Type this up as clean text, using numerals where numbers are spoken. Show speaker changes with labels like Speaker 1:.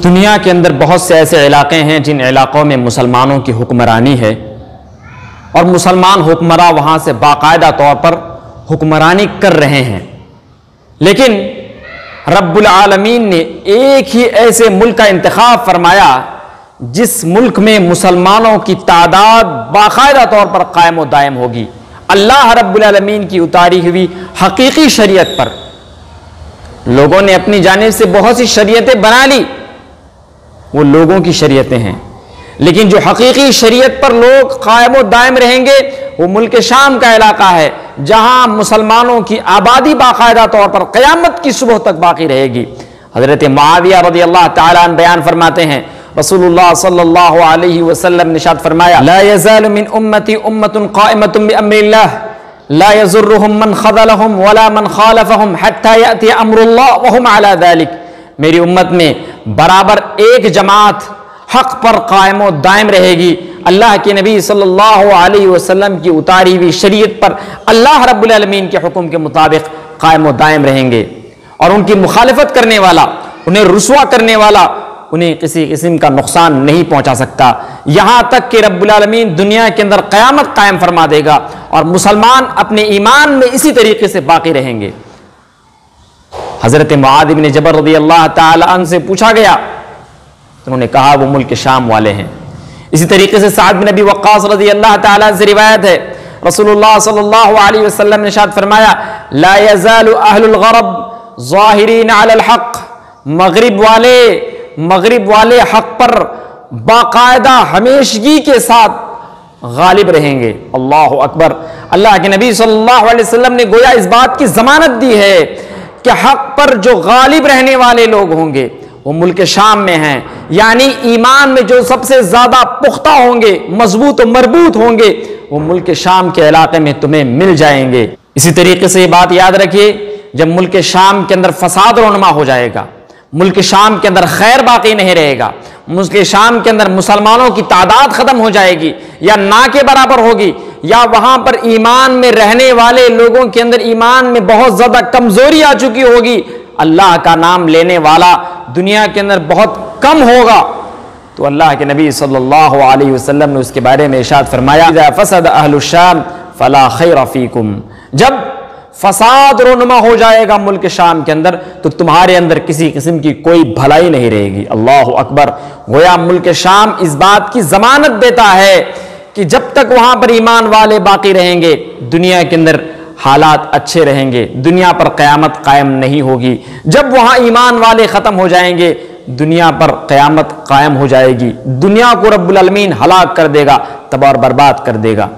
Speaker 1: دنیا کے اندر بہت سے ایسے علاقے ہیں جن علاقوں میں مسلمانوں کی حکمرانی ہے اور مسلمان حکمراں وہاں سے باقاعدہ طور پر حکمرانی کر رہے ہیں، لیکن رب العالمین نے ایک ہی ایسے ملک کا انتخاب فرمایا جس ملک میں مسلمانوں کی تعداد باقاعدہ طور پر قائم و دائم ہوگی، اللہ رب العالمین کی اتاری ہوئی حقیقی شریعت پر۔ لوگوں نے اپنی جانب سے بہت سی شریعتیں بنا لی، وہ لوگوں کی شریعتیں ہیں، لیکن جو حقیقی شریعت پر لوگ قائم و دائم رہیں گے وہ ملک شام کا علاقہ ہے، جہاں مسلمانوں کی آبادی باقاعدہ طور پر قیامت کی صبح تک باقی رہے گی۔ حضرت معاویہ رضی اللہ تعالیٰ عنہ بیان فرماتے ہیں، رسول اللہ صلی اللہ علیہ وسلم نے ارشاد فرمایا، لا يزال من امتی امت قائمۃ بامر اللہ لا يضرهم من خذلهم ولا من خالفهم حتى يأتي امر اللہ وهم على ذلك۔ میری امت میں برابر ایک جماعت حق پر قائم و دائم رہے گی، اللہ کے نبی صلی اللہ علیہ وسلم کی اتاری ہوئی شریعت پر اللہ رب العالمین کے حکم کے مطابق قائم و دائم رہیں گے، اور ان کی مخالفت کرنے والا، انہیں رسوا کرنے والا، انہیں کسی قسم کا نقصان نہیں پہنچا سکتا، یہاں تک کہ رب العالمین دنیا کے اندر قیامت قائم فرما دے گا اور مسلمان اپنے ایمان میں اسی طریقے سے باقی رہیں گے۔ حضرت معاذ بن جبل رضی اللہ تعالی عنہ سے پوچھا گیا، انہوں نے کہا وہ ملک شام والے ہیں۔ اسی طریقے سے سعد بن ابی وقاص رضی اللہ تعالی عنہ سے روایت ہے، رسول اللہ صلی اللہ علیہ وسلم نے ارشاد فرمایا، لا يزال اہل الغرب ظاہرین علی الحق، مغرب والے حق پر باقاعدہ ہمیشگی کے ساتھ غالب رہیں گے۔ اللہ اکبر۔ اللہ کے نبی صلی اللہ علیہ وسلم نے گویا اس بات کی ضمانت دی ہے کہ حق پر جو غالب رہنے والے لوگ ہوں گے وہ ملک شام میں ہیں، یعنی ایمان میں جو سب سے زیادہ پختہ ہوں گے، مضبوط و مربوط ہوں گے، وہ ملک شام کے علاقے میں تمہیں مل جائیں گے۔ اسی طریقے سے یہ بات یاد رکھیے، جب ملک شام کے اندر فساد رونما ہو جائے گا، ملک شام کے اندر خیر باقی نہیں رہے گا، ملک شام کے اندر مسلمانوں کی تعداد ختم ہو جائے گی یا نہ کے برابر ہوگی، یا وہاں پر ایمان میں رہنے والے لوگوں کے اندر ایمان میں بہت زیادہ کمزوری آ چکی ہوگی، اللہ کا نام لینے والا دنیا کے اندر بہت کم ہوگا، تو اللہ کے نبی صلی اللہ علیہ وسلم نے اس کے بارے میں ارشاد فرمایا، اذا فسد اہل الشام فلا خیر فیکم، جب فساد رونما ہو جائے گا ملک شام کے اندر تو تمہارے اندر کسی قسم کی کوئی بھلائی نہیں رہے گی۔ اللہ اکبر۔ گویا ملک شام اس بات کی ضمانت دیتا ہے کہ جب تک وہاں پر ایمان والے باقی رہیں گے دنیا کے اندر حالات اچھے رہیں گے، دنیا پر قیامت قائم نہیں ہوگی، جب وہاں ایمان والے ختم ہو جائیں گے دنیا پر قیامت قائم ہو جائے گی، دنیا کو رب العالمین ہلاک کر دے گا، تباہ اور برباد کر دے گا۔